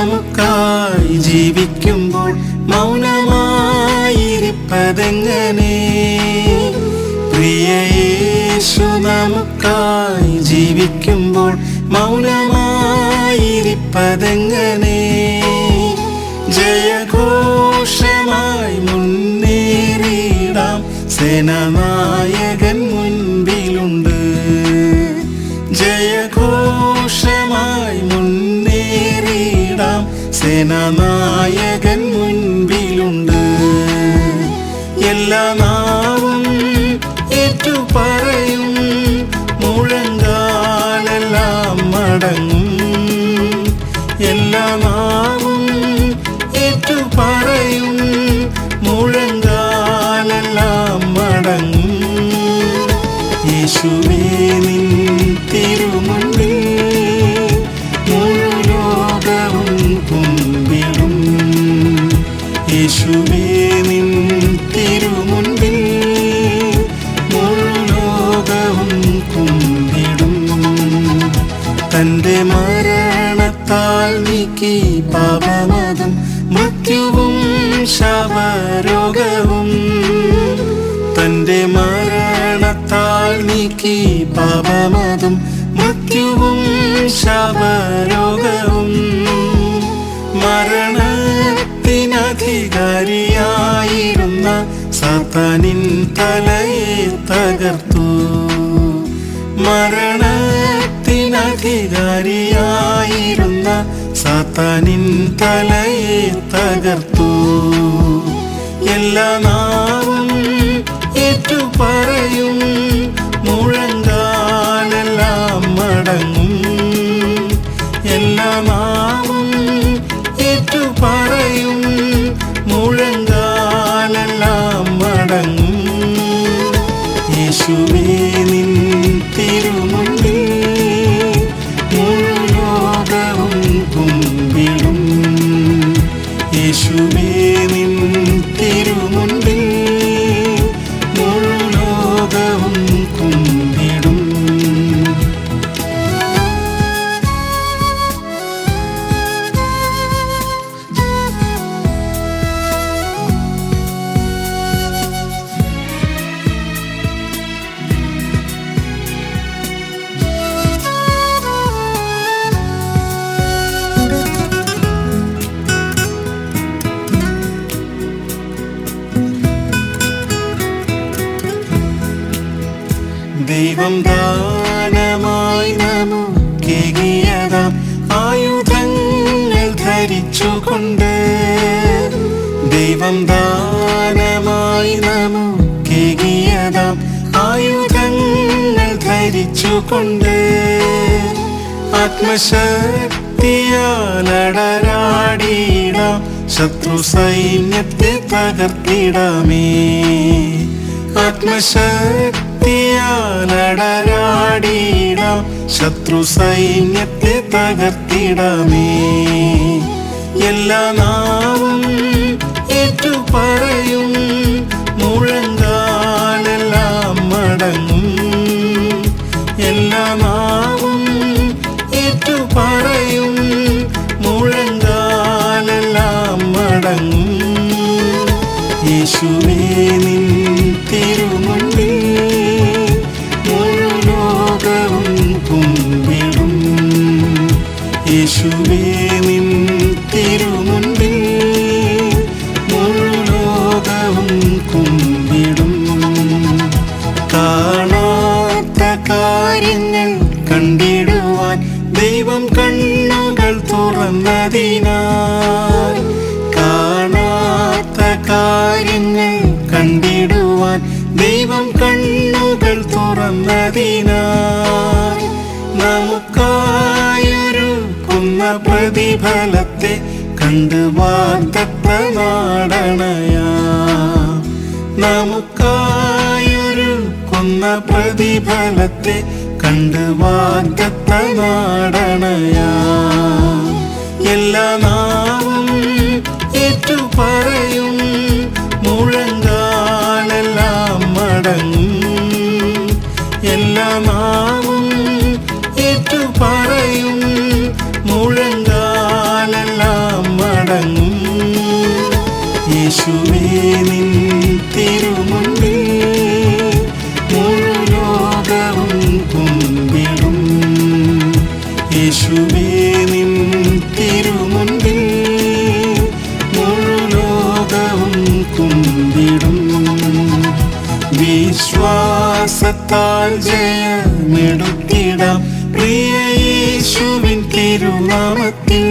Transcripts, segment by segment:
നമുക്കായി ജീവിക്കുമ്പോൾ മൗനമായിരിപ്പതെങ്ങനെ? പ്രിയ യേശു നമുക്കായി ജീവിക്കുമ്പോൾ മൗനമായിരിപ്പതെങ്ങനെ? ജയഘോഷമായി മുന്നേറിയിടാം, സേനാനായകൻ മുൻപിലുണ്ട്. ജയഘോഷമായി മുന്നേറിയിടാം, സേനാനായകൻ മുൻപിലുണ്ട്. എല്ലാ നാവും ഏറ്റുപറയും, മുഴങ്കാലെല്ലാം മടങ്ങും. എല്ലാ നാവും ഏറ്റുപറയും, മുഴങ്കാലെല്ലാം മടങ്ങും. യേശുവേ നിൻ തിരുമുൻപിൽ മുഴുലോകവും കുമ്പിടും. യേശുവേ നിൻ തിരുമുൻപിൽ മുഴുലോകവും കുമ്പിടും. തൻ്റെ മരണത്താൽ നീക്കി പാപമതും മൃത്യുവും ശാപരോഗവും. തൻ്റെ മരണത്താൽ നീക്കി പാപമതും മൃത്യുവും ശാപരോഗവും. മരണത്തിനധികാരിയായിരുന്ന സാത്താനിൻ തലയെ തകർത്തു. മരണത്തിനധികാരിയായിരുന്ന സാത്താനിൻ തലയെ തകർത്തു. എല്ലാ നാവും ഏറ്റുപറയും, മുഴങ്കാലെല്ലാം മടങ്ങും. എല്ലാ നാവും ഏറ്റുപറയും, മുഴങ്കാലെല്ലാം മടങ്ങും. യേശുവേ നിൻ തിരുമുൻപിൽ മുഴുലോകവും കുമ്പിടും. യേശുവേ നിൻ തിരുമുൻപിൽ മുഴുലോകവും കുമ്പിടും. ദൈവം ദാനമായി നമുക്കേകിയതാം ആയുധങ്ങൾ ധരിച്ചുകൊണ്ട്. ദൈവം ദാനമായി നമുക്കേകിയതാം ആയുധങ്ങൾ ധരിച്ചുകൊണ്ട്. ആത്മശക്തിയാലടരാടിയിടാം, ശത്രു സൈന്യത്തെ തകർത്തിടാമേ. ആത്മശക്തിയാലടരാടിയിടാം, ശത്രു സൈന്യത്തെ തകർത്തിടാമേ. എല്ലാ നാവും ഏറ്റുപറയും, മുഴങ്കാലെല്ലാം മടങ്ങും. എല്ലാ നാവും ഏറ്റുപറയും, മുഴങ്കാലെല്ലാം മടങ്ങും. യേശുവേ നിൻ തിരുമുൻപിൽ മുഴുലോകവും കുമ്പിടും. യേശുവേ നിൻ തിരുമുൻപിൽ മുഴുലോകവും കുമ്പിടും. കാണാത്ത കാര്യങ്ങൾ കണ്ടിടുവാൻ ദൈവം കണ്ണുകൾ തുറന്നതിനാൽ. കാണാത്ത കാര്യങ്ങൾ കണ്ടിടുവാൻ ദൈവം കണ്ണുകൾ തുറന്നതിനാൽ. നമുക്കായൊരുക്കുന്ന പ്രതിഫലത്തെ കണ്ട് വാഗ്ദത്ത നാടണയാം. നമുക്കായൊരുക്കുന്ന പ്രതിഫലത്തെ കണ്ട് വാഗ്ദത്ത നാടണയാം. എല്ലാ നാവും ഏറ്റുപറയും, മുഴങ്കാലെല്ലാം മടങ്ങും. എല്ലാ നാവും ഏറ്റുപറയും, മുഴങ്കാലെല്ലാം മടങ്ങും. യേശുവേ നിൻ തിരുമുൻപിൽ മുഴു ലോകവും കുമ്പിടും. യേശുവേ നിൻ തിരുമുൻപിൽ മുഴു ലോകവും കുമ്പിടും. വിശ്വാസത്താൽ ജയമെടുത്തിടാം പ്രിയ യേശുവിൻ തിരുനാമത്തിൽ.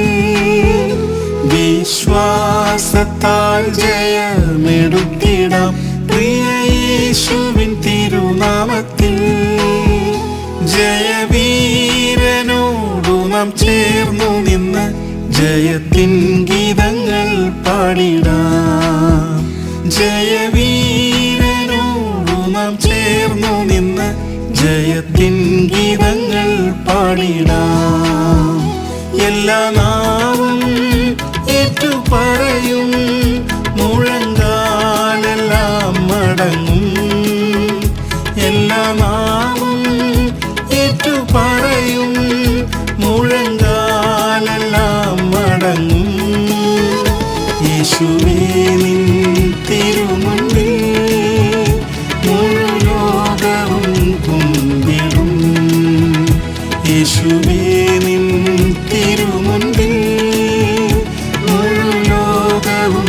വിശ്വാസത്താൽ ജയമെടുത്തിടാം പ്രിയ യേശുവിൻ തിരുനാമത്തിൽ. ജയവീരനോടു നാം ചേർന്നു നിന്ന് ജയത്തിൻ ഗീതങ്ങൾ പാടിടാം. ജയവീരനോടു നാം ചേർന്നു നിന്ന് ജയത്തിൻ ഗീതങ്ങൾ പാടിടാം. എല്ലാ നാവും ഏറ്റുപറയും മുഴങ്കാലെല്ലാം മടങ്ങും. എല്ലാ നാവും ഏറ്റുപറയും മുഴങ്കാലെല്ലാം മടങ്ങും. യേശുവേ നിൻ തിരുമുൻപിൽ മുഴു ലോകവും കുമ്പിടും. യേശുവേ നിൻ തിരുമുൻപിൽ മുഴു ലോകവും